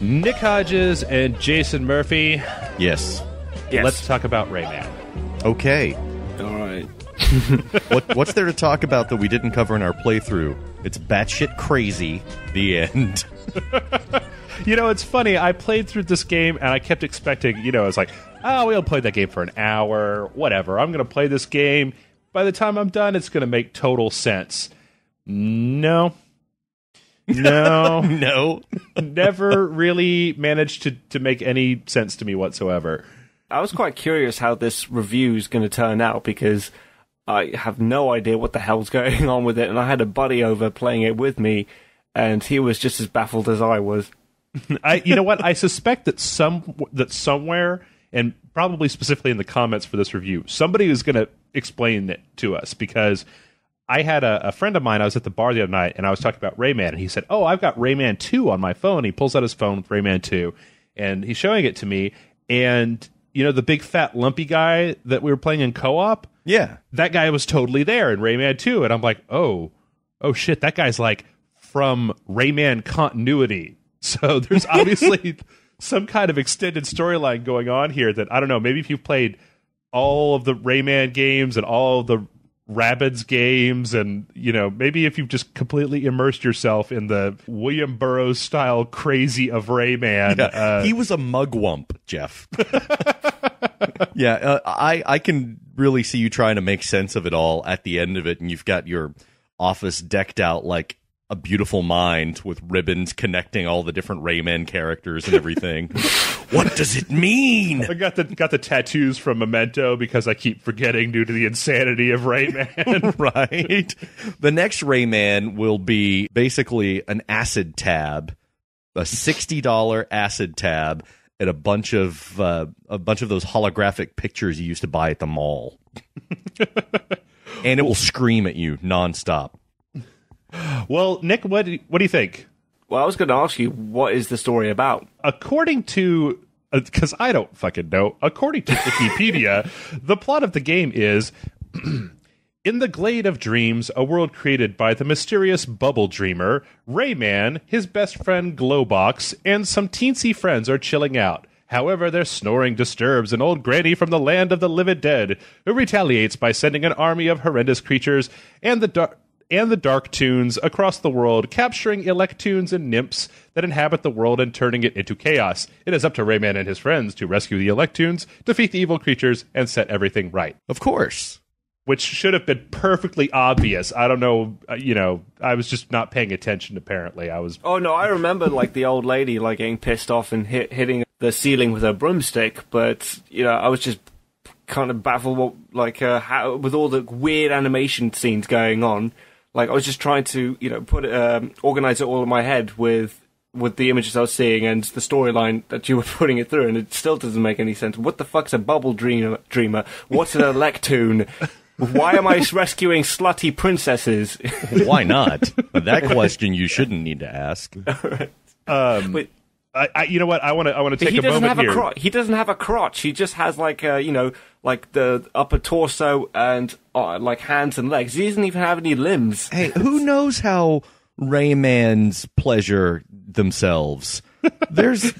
Nick Hodges and Jason Murphy. Yes. Let's talk about Rayman. Okay. All right. What's there to talk about that we didn't cover in our playthrough? It's batshit crazy. The end. You know, it's funny. I played through this game, and I kept expecting, you know, it's like, oh, we'll play that game for an hour, whatever. I'm going to play this game. By the time I'm done, it's going to make total sense. No. No. Never really managed to make any sense to me whatsoever. I was quite curious how this review is going to turn out because I have no idea what the hell's going on with it, and I had a buddy over playing it with me, and he was just as baffled as I was. You know what? I suspect that somewhere, and probably specifically in the comments for this review, somebody is going to explain it to us, because I had a friend of mine, I was at the bar the other night, and I was talking about Rayman, and he said, oh, I've got Rayman 2 on my phone. He pulls out his phone with Rayman 2, and he's showing it to me, and, you know, the big fat lumpy guy that we were playing in co-op? Yeah. That guy was totally there in Rayman 2, and I'm like, oh shit, that guy's like from Rayman continuity. So there's obviously some kind of extended storyline going on here that, I don't know, maybe if you've played all of the Rayman games and all of the Rabbids games, and, you know, maybe if you've just completely immersed yourself in the William Burroughs style crazy of Rayman. Yeah, he was a mugwump, Jeff. Yeah, I can really see you trying to make sense of it all at the end of it, and you've got your office decked out like a beautiful mind with ribbons connecting all the different Rayman characters and everything. What does it mean? I got the tattoos from Memento because I keep forgetting due to the insanity of Rayman. Right. The next Rayman will be basically an acid tab, a $60 acid tab, and a bunch of those holographic pictures you used to buy at the mall. And it will scream at you nonstop. Well, Nick, what do you think? Well, I was going to ask you, what is the story about? According to, because I don't fucking know, according to Wikipedia, the plot of the game is, in the glade of dreams, a world created by the mysterious Bubble Dreamer, Rayman, his best friend Glowbox, and some teensy friends are chilling out. However, their snoring disturbs an old granny from the land of the living dead, who retaliates by sending an army of horrendous creatures and the dark tunes across the world, capturing electoons and nymphs that inhabit the world and turning it into chaos. It is up to Rayman and his friends to rescue the electoons, defeat the evil creatures, and set everything right. Of course. Which should have been perfectly obvious. I don't know, I was just not paying attention, apparently. Oh, no, I remember, like, the old lady, like, getting pissed off and hitting the ceiling with her broomstick, but, you know, I was just kind of baffled, like, how, with all the weird animation scenes going on. Like, I was just trying to, you know, organize it all in my head with the images I was seeing and the storyline that you were putting it through, and it still doesn't make any sense. What the fuck's a bubble dreamer? What's an electoon? Why am I rescuing slutty princesses? Why not? That question you shouldn't need to ask. But, you know what? I want to take a moment here. He doesn't have a crotch. He just has like like the upper torso and like hands and legs. He doesn't even have any limbs. Hey, who knows how Raymans pleasure themselves? There's,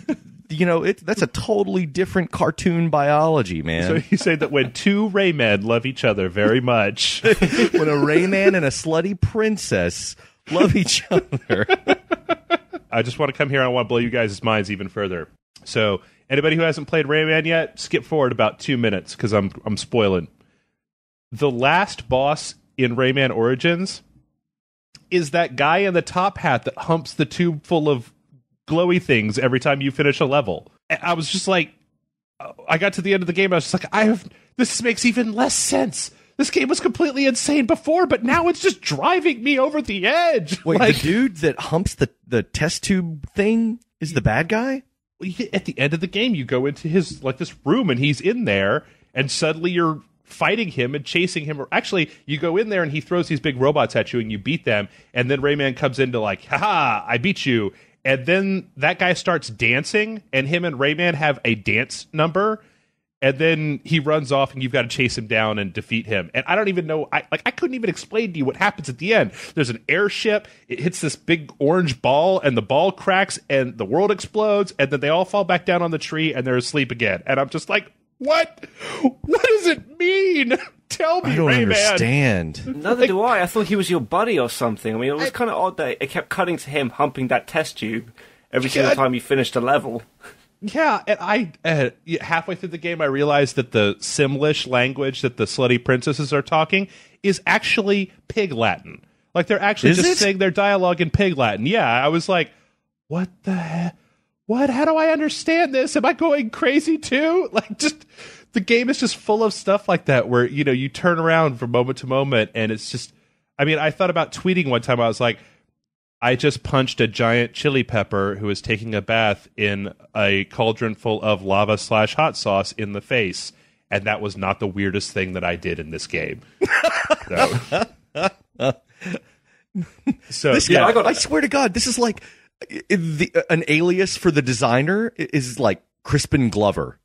that's a totally different cartoon biology, man. So you say that when two Raymen love each other very much, when a Rayman and a slutty princess love each other. I just want to come here and I want to blow you guys' minds even further. So, anybody who hasn't played Rayman yet, skip forward about 2 minutes because I'm spoiling. The last boss in Rayman Origins is that guy in the top hat that humps the tube full of glowy things every time you finish a level. And I was just like, I got to the end of the game, and I was just like, this makes even less sense. This game was completely insane before, but now it's just driving me over the edge. Wait, the dude that humps the test tube thing is the bad guy? At the end of the game, you go into his this room, and he's in there, and suddenly you're fighting him and chasing him. Or actually, you go in there, and he throws these big robots at you, and you beat them, and then Rayman comes in to haha, I beat you. And then that guy starts dancing, and him and Rayman have a dance number. and then he runs off, and you've got to chase him down and defeat him. And I don't even know. I couldn't even explain to you what happens at the end. There's an airship. It hits this big orange ball, and the ball cracks, and the world explodes, and then they all fall back down on the tree, and they're asleep again. And I'm just like, what? What does it mean? Tell me, I don't Rayman. understand. Neither do I. I thought he was your buddy or something. I mean, it was kind of odd that it kept cutting to him humping that test tube every single time you finished a level. Yeah, and I halfway through the game, I realized that the Simlish language that the slutty princesses are talking is actually Pig Latin. Like, they're actually just saying their dialogue in Pig Latin. Yeah, I was like, what the heck? What? How do I understand this? Am I going crazy too? Like, just the game is just full of stuff like that where, you know, you turn around from moment to moment, and it's just, I mean, I thought about tweeting one time. I was like, I just punched a giant chili pepper who was taking a bath in a cauldron full of lava/hot sauce in the face. And that was not the weirdest thing that I did in this game. So This guy, I swear to God, this is like an alias for the designer is like Crispin Glover.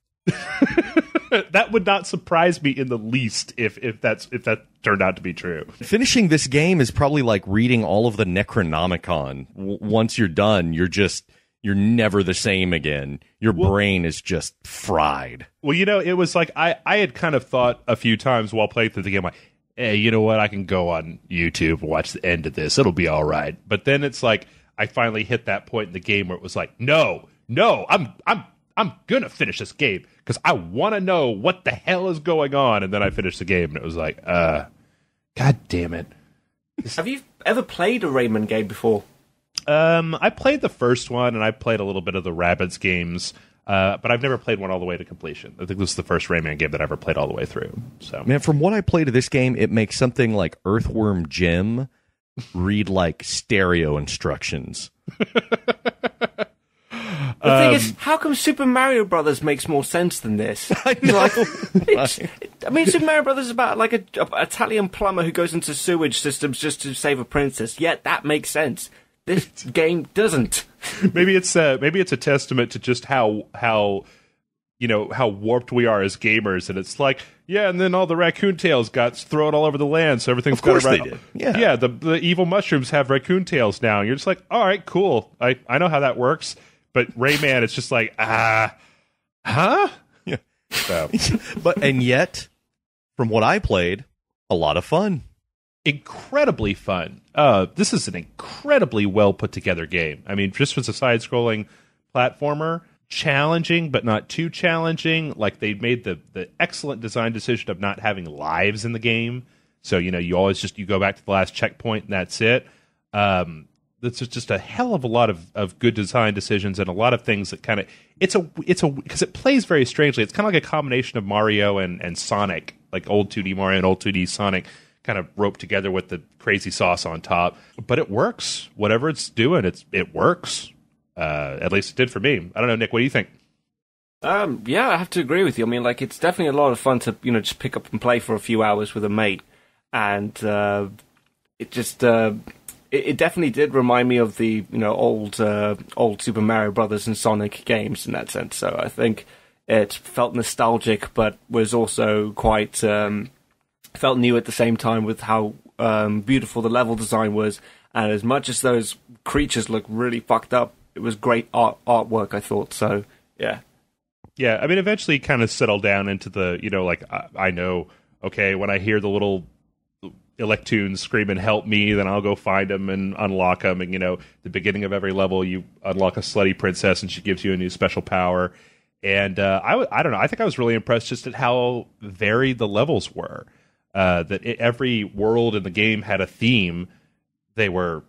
that would not surprise me in the least if that turned out to be true. Finishing this game is probably like reading all of the Necronomicon. Once you're done, you're never the same again. Your brain is just fried. Well, you know, it was like I had kind of thought a few times while playing through the game, like, hey, you know what? I can go on YouTube and watch the end of this. It'll be all right. But then it's like I finally hit that point in the game where it was like, no, I'm gonna finish this game because I want to know what the hell is going on. And then I finished the game, and it was like, God damn it! Have you ever played a Rayman game before? I played the first one, and I played a little bit of the Rabbids games, but I've never played one all the way to completion. I think this is the first Rayman game that I ever played all the way through. So, man, from what I played of this game, it makes something like Earthworm Jim read like stereo instructions. The thing is, how come Super Mario Brothers makes more sense than this? I know. I mean, Super Mario Brothers is about like a Italian plumber who goes into sewage systems just to save a princess. Yet that makes sense. This game doesn't. Maybe it's a testament to just how warped we are as gamers, and it's like, yeah, and then all the raccoon tails got thrown all over the land, so everything's got they did. Yeah, the evil mushrooms have raccoon tails now. And you're just like, all right, cool. I know how that works. But Rayman, it's just like, huh? Yeah. So. And yet, from what I played, a lot of fun. Incredibly fun. This is an incredibly well put together game. I mean, just as a side scrolling platformer, challenging but not too challenging. Like, they made the excellent design decision of not having lives in the game. So, you know, you always you go back to the last checkpoint and that's it. That's just a hell of a lot of good design decisions and a lot of things that kind of it's because it plays very strangely. It's kind of like a combination of Mario and Sonic, like old 2D Mario and old 2D Sonic, kind of roped together with the crazy sauce on top. But it works. Whatever it's doing, it works. At least it did for me. I don't know, Nick. What do you think? Yeah, I have to agree with you. I mean, like, it's definitely a lot of fun to just pick up and play for a few hours with a mate, and it just. It definitely did remind me of the old Super Mario Brothers and Sonic games in that sense. So I think it felt nostalgic, but was also quite felt new at the same time with how beautiful the level design was. And as much as those creatures look really fucked up, it was great artwork, I thought. So yeah, I mean, eventually, kind of settled down into the like I know. Okay, when I hear the little Electoons screaming "Help me!" then I'll go find them and unlock them. And the beginning of every level, you unlock a slutty princess, and she gives you a new special power. And I don't know. I think I was really impressed just at how varied the levels were. Every world in the game had a theme. They were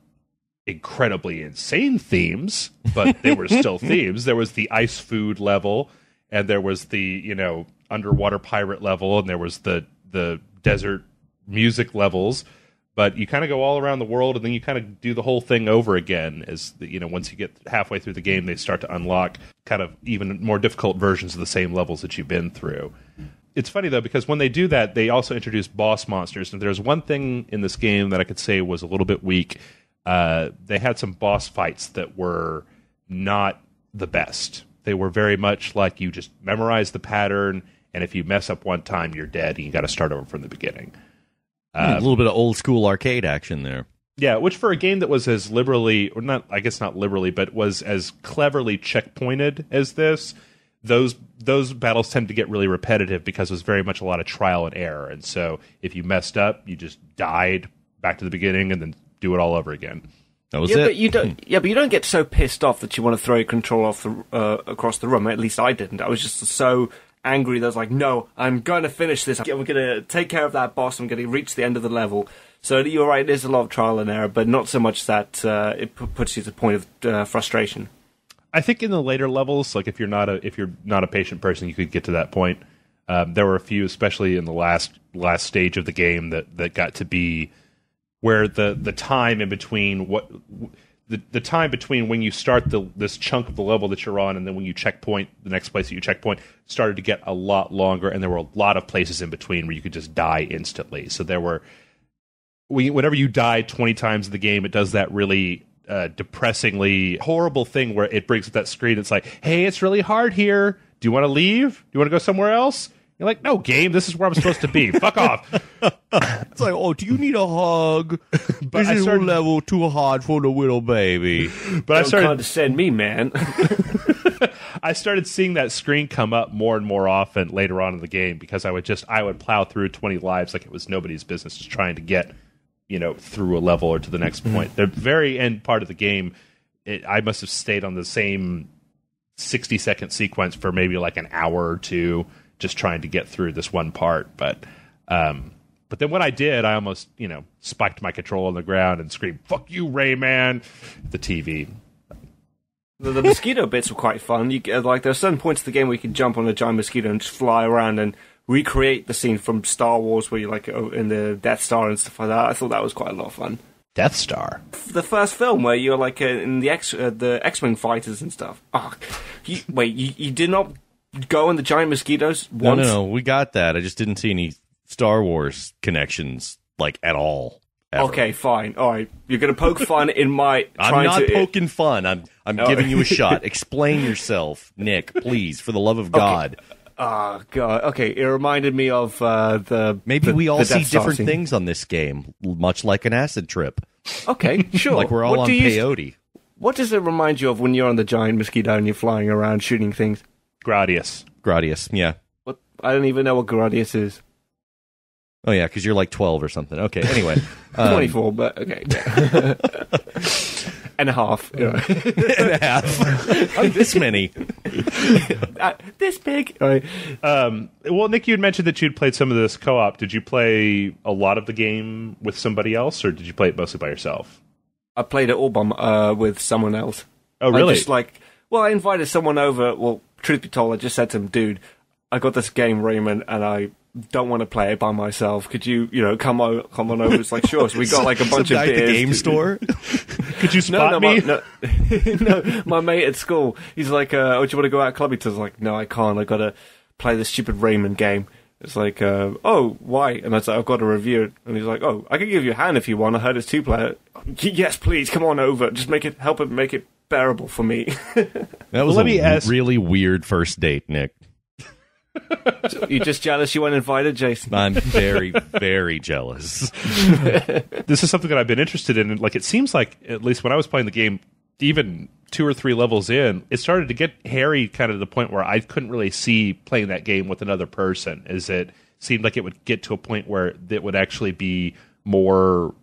incredibly insane themes, but they were still themes. There was the ice food level, and there was the underwater pirate level, and there was the desert music levels, but you kind of go all around the world, and then you kind of do the whole thing over again. As once you get halfway through the game, they start to unlock kind of even more difficult versions of the same levels that you've been through. It's funny though, because when they do that, they also introduce boss monsters. And there's one thing in this game that I could say was a little bit weak. They had some boss fights that were not the best. They were very much like you just memorize the pattern and if you mess up one time, you're dead, and you got to start over from the beginning. A little bit of old school arcade action there. Yeah, which for a game that was as liberally, or not, I guess not liberally, but was as cleverly checkpointed as this, those battles tend to get really repetitive because it was very much a lot of trial and error. And so if you messed up, you just died back to the beginning and then do it all over again. That was it. But you don't get so pissed off that you want to throw your control off across the room. At least I didn't. I was just so angry that I was like, no, I'm going to finish this. We're going to take care of that boss. I'm going to reach the end of the level. So you're right, there's a lot of trial and error, but not so much that it puts you to the point of frustration. I think in the later levels, like if you're not a patient person, you could get to that point. There were a few, especially in the last stage of the game, that got to be where the time in between the time between when you start this chunk of the level that you're on and then when you checkpoint the next place that you checkpoint started to get a lot longer, and there were a lot of places in between where you could just die instantly. So there were, whenever you die 20 times in the game, it does that really depressingly horrible thing where it brings up that screen. It's like, hey, it's really hard here. Do you want to leave? Do you want to go somewhere else? You're like, no, game, this is where I'm supposed to be. Fuck off. It's like, oh, do you need a hug? But this is a level too hard for the little baby. But don't condescend me, man. I started seeing that screen come up more and more often later on in the game because I would plow through 20 lives like it was nobody's business, just trying to get, through a level or to the next point. The very end part of the game, I must have stayed on the same 60-second sequence for maybe like an hour or two, just trying to get through this one part. But then when I did, I almost, spiked my control on the ground and screamed, "Fuck you, Rayman!" at the TV. The mosquito bits were quite fun. There are certain points of the game where you can jump on a giant mosquito and just fly around and recreate the scene from Star Wars where you're in the Death Star and stuff like that. I thought that was quite a lot of fun. Death Star? The first film where you're in the X-Wing fighters and stuff. Oh, you did not go on the giant mosquitoes once? No, we got that. I just didn't see any Star Wars connections, at all. Ever. Okay, fine. All right. You're going to poke fun in my... I'm not poking fun. I'm giving you a shot. Explain yourself, Nick, please, for the love of God. Okay. Oh, God. Okay, it reminded me of Maybe we all see different things on this game, much like an acid trip. Okay, sure. Like we're all on peyote. What does it remind you of when you're on the giant mosquito and you're flying around shooting things? Gradius, yeah. What? I don't even know what Gradius is. Oh, yeah, because you're like 12 or something. Okay, anyway. 24, but okay. Yeah. And a half. And a half. I'm this many. This big. All right. Well, Nick, you had mentioned that you'd played some of this co-op. Did you play a lot of the game with somebody else, or did you play it mostly by yourself? I played it all with someone else. Oh, really? I invited someone over. Well, truth be told, I just said to him, dude, I got this game, Rayman, and I don't want to play it by myself. Could you, come on over? It's like, sure. So we got a bunch of beers. At the game store? Could you spot me? No, my mate at school, he's like, oh, do you want to go out clubbing? I was like, no, I can't. I got to play this stupid Rayman game. It's like, oh, why? And I was like, I've got to review it. And he's like, oh, I can give you a hand if you want. I heard it's 2-player. Yes, please, come on over. Just help it make it bearable for me. That was really weird first date, Nick. So you're just jealous you weren't invited, Jason? I'm very, very jealous. This is something that I've been interested in. It seems like, at least when I was playing the game, even 2 or 3 levels in, it started to get hairy kind of to the point where I couldn't really see playing that game with another person, as it seemed like it would get to a point where it would actually be more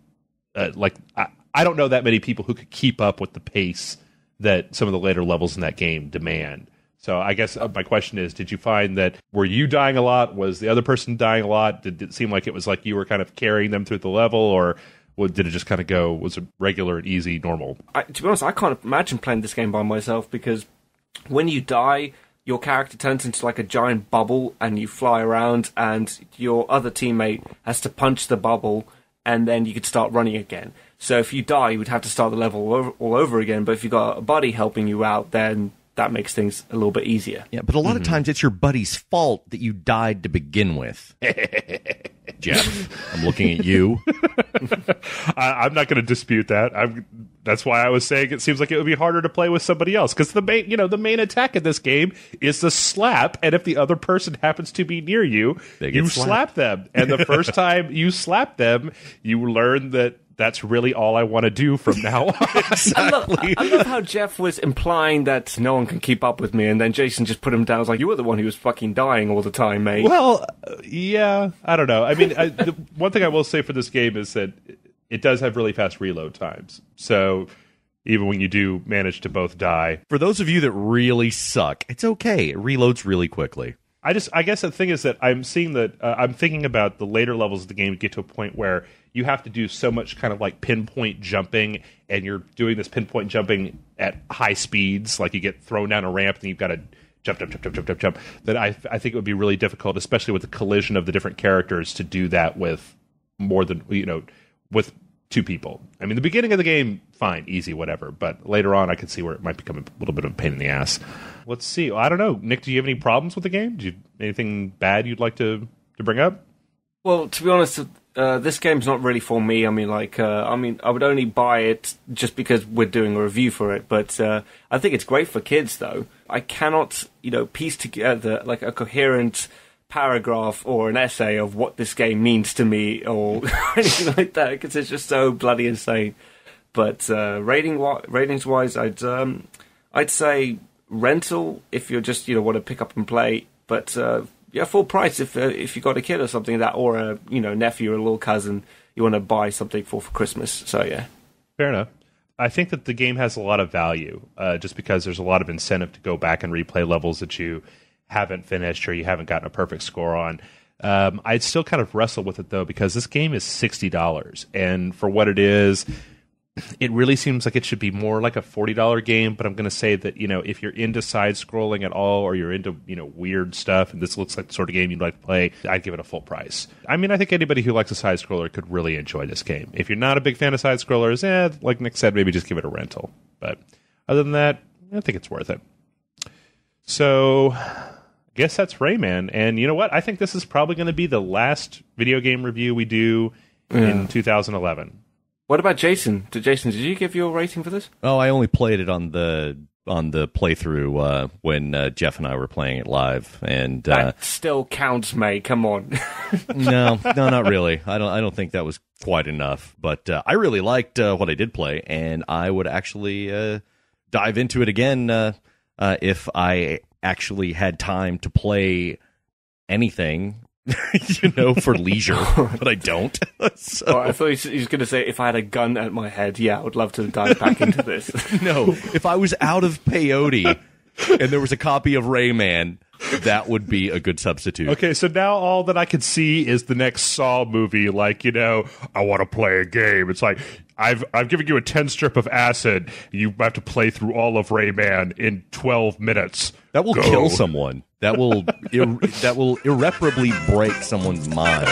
I don't know that many people who could keep up with the pace that some of the later levels in that game demand. So I guess my question is, did you find that, were you dying a lot? Was the other person dying a lot? Did it seem like it was like you were kind of carrying them through the level, or did it just kind of go, was it regular and easy, normal? To be honest, I can't imagine playing this game by myself, because when you die, your character turns into a giant bubble and you fly around, and your other teammate has to punch the bubble, and then you could start running again. So if you die, you would have to start the level all over again, but if you've got a buddy helping you out, then that makes things a little bit easier. Yeah, but a lot of times it's your buddy's fault that you died to begin with. Jeff, I'm looking at you. I'm not going to dispute that. That's why I was saying it seems like it would be harder to play with somebody else, because the main attack in this game is the slap, and if the other person happens to be near you, you slap them. And the first time you slap them, you learn that that's really all I want to do from now on. Exactly. I love how Jeff was implying that no one can keep up with me, and then Jason just put him down. I was like, you were the one who was fucking dying all the time, mate. Well, yeah, I don't know. I mean, the one thing I will say for this game is that it does have really fast reload times. So even when you do manage to both die. For those of you that really suck, it's okay. It reloads really quickly. I guess the thing is that I'm seeing that I'm thinking about the later levels of the game get to a point where you have to do so much kind of like pinpoint jumping, and you're doing this pinpoint jumping at high speeds, like you get thrown down a ramp and you've got to jump, that I think it would be really difficult, especially with the collision of the different characters, to do that with more than, with two people. I mean, the beginning of the game, fine, easy, whatever, but later on I could see where it might become a little bit of a pain in the ass. Let's see. I don't know. Nick, do you have any problems with the game? Anything bad you'd like to bring up? Well, to be honest, this game's not really for me. I mean, I would only buy it just because we're doing a review for it. But I think it's great for kids, though. I cannot, piece together like a coherent paragraph or an essay of what this game means to me or anything like that, because it's just so bloody insane. But ratings-wise, I'd say rental if you're just want to pick up and play. But full price if you got a kid or something like that, or a nephew or a little cousin you want to buy something for Christmas. So yeah, fair enough. I think that the game has a lot of value, just because there's a lot of incentive to go back and replay levels that you haven't finished or you haven't gotten a perfect score on. I'd still kind of wrestle with it though, because this game is $60, and for what it is, it really seems like it should be more like a $40 game. But I'm going to say that, if you're into side scrolling at all, or you're into, weird stuff, and this looks like the sort of game you'd like to play, I'd give it a full price. I mean, I think anybody who likes a side scroller could really enjoy this game. If you're not a big fan of side scrollers, like Nick said, maybe just give it a rental. But other than that, I think it's worth it. So I guess that's Rayman. And you know what? I think this is probably going to be the last video game review we do in 2011. What about Jason? Did you give your rating for this? Oh, I only played it on the playthrough when Jeff and I were playing it live, and that still counts, mate. Come on. No, not really. I don't think that was quite enough. But I really liked what I did play, and I would actually dive into it again if I actually had time to play anything. For leisure, but I don't. So. Oh, I thought he was going to say, if I had a gun at my head, I would love to dive back into this. No, if I was out of peyote and there was a copy of Rayman, that would be a good substitute. Okay, so now all that I could see is the next Saw movie, like, I want to play a game. It's like, I've given you a 10-strip of acid. You have to play through all of Rayman in 12 minutes. That will kill someone. That will irreparably break someone's mind.